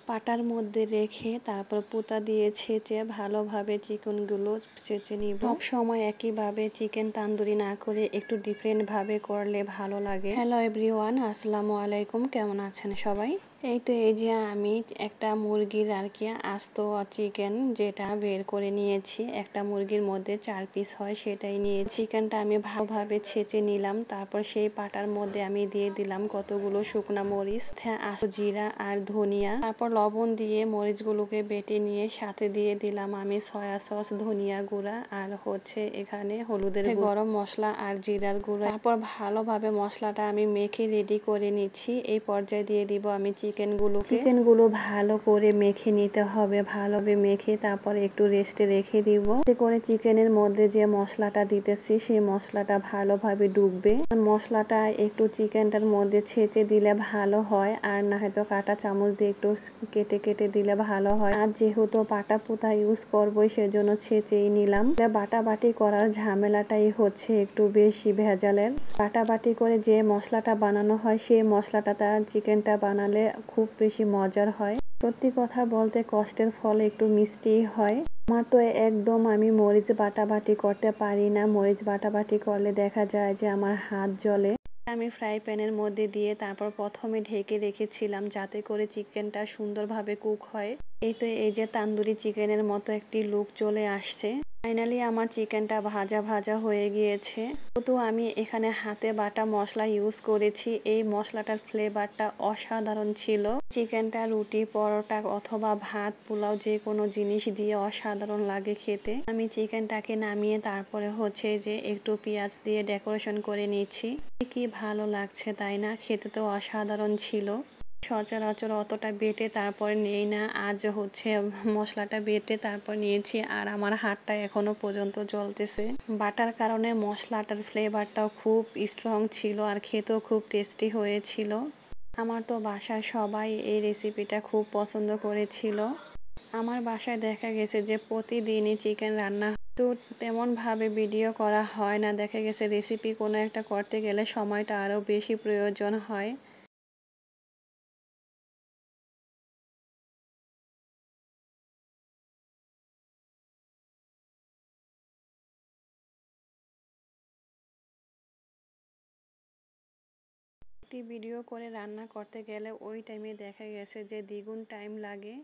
পাটার মধ্যে রেখে তারপর পুতা দিয়ে ছেঁচে ভালোভাবে চিকেনগুলো ছেঁচে নিব। সব সময় একইভাবে চিকেন তান্দুরি না করে একটু ডিফারেন্ট ভাবে করলে ভালো লাগে। হ্যালো এভরিওয়ান, আসসালামু আলাইকুম। কেমন আছেন সবাই? এই তো এই যে আমি একটা মুরগির আর কি আস্ত চিকেন যেটা বের করে নিয়েছি। একটা মুরগির মধ্যে 4 পিস হয়, সেটাই নিয়েছি। চিকেনটা আমি ভালোভাবে ছেঁচে নিলাম। তারপর সেই পাটার মধ্যে আমি দিয়ে দিলাম কতগুলো শুকনা মরিচ, আস্ত জিরা আর ধনিয়া। তারপর লবণ দিয়ে মরিচগুলোকে বেটে নিয়ে সাথে দিয়ে দিলাম আমি সয়া সস, ধনিয়া গুঁড়া আর হচ্ছে এখানে হলুদের গরম মশলা আর জিরার গুঁড়া। তারপর ভালোভাবে মশলাটা আমি মেখে রেডি করে নিচ্ছি। এই পর্যায়ে দিয়ে দিব আমি চিকেনগুলো ভালো করে মেখে নিতে হবে। ভালোভাবে মেখে তারপর একটু রেস্টে রেখে দিব, এতে করে চিকেনের মধ্যে যে মশলাটা দিতেছি সেই মশলাটা ভালোভাবে ডুববে। মশলাটা একটু চিকেনটার মধ্যে ছেঁচে দিলে ভালো হয়, আর না হয়তো কাঁটা চামচ দিয়ে একটু কেটে কেটে দিলে ভালো হয়। আর যেহেতু পাটা পুতা ইউজ করবো সেজন্য ছেঁচেই নিলাম। বাটাবাটি করার ঝামেলাটাই হচ্ছে একটু বেশি ভেজালের। বাটাবাটি করে যে মশলাটা বানানো হয় সেই মশলাটা চিকেনটা বানালে খুব বেশি মজার হয়। সত্যি কথা বলতে কষ্টের ফল একটু মিষ্টি হয়। আমার তো একদম আমি মরিচ বাটাবাটি করতে পারি না। মরিচ বাটাবাটি করলে দেখা যায় যে আমার হাত জ্বলে। আমি ফ্রাই প্যানের মধ্যে দিয়ে তারপর প্রথমে ঢেকে রেখেছিলাম যাতে করে চিকেনটা সুন্দরভাবে কুক হয়। এই তো এই যে তান্দুরি চিকেনের মতো একটি লুক চলে আসছে। ফাইনালি আমার চিকেনটা ভাজা ভাজা হয়ে গিয়েছে। তো আমি এখানে হাতে বাটা মশলা ইউজ করেছি। এই মশলাটার ফ্লেভারটা অসাধারণ ছিল। চিকেনটা রুটি, পরোটা অথবা ভাত, পোলাও যে কোনো জিনিস দিয়ে অসাধারণ লাগে খেতে। আমি চিকেনটাকে নামিয়ে তারপরে হচ্ছে যে একটু পেঁয়াজ দিয়ে ডেকোরেশন করে নিচ্ছি। কি ভালো লাগছে তাই না? খেতে তো অসাধারণ ছিল। সচরাচর অতটা বেটে তারপর নেই না, আজ হচ্ছে মশলাটা বেটে তারপর নিয়েছি আর আমার হাতটা এখনো পর্যন্ত জ্বলতেছে। বাটার কারণে মশলাটার ফ্লেভারটাও খুব স্ট্রং ছিল আর খেতেও খুব টেস্টি হয়েছিল। আমার তো বাসায় সবাই এই রেসিপিটা খুব পছন্দ করেছিল। আমার বাসায় দেখা গেছে যে প্রতিদিনই চিকেন রান্না, তো তেমনভাবে ভিডিও করা হয় না। দেখা গেছে রেসিপি কোনো একটা করতে গেলে সময়টা আরও বেশি প্রয়োজন হয়। একটি ভিডিও করে রান্না করতে গেলে ওই টাইমে দেখা গেছে যে দ্বিগুণ টাইম লাগে।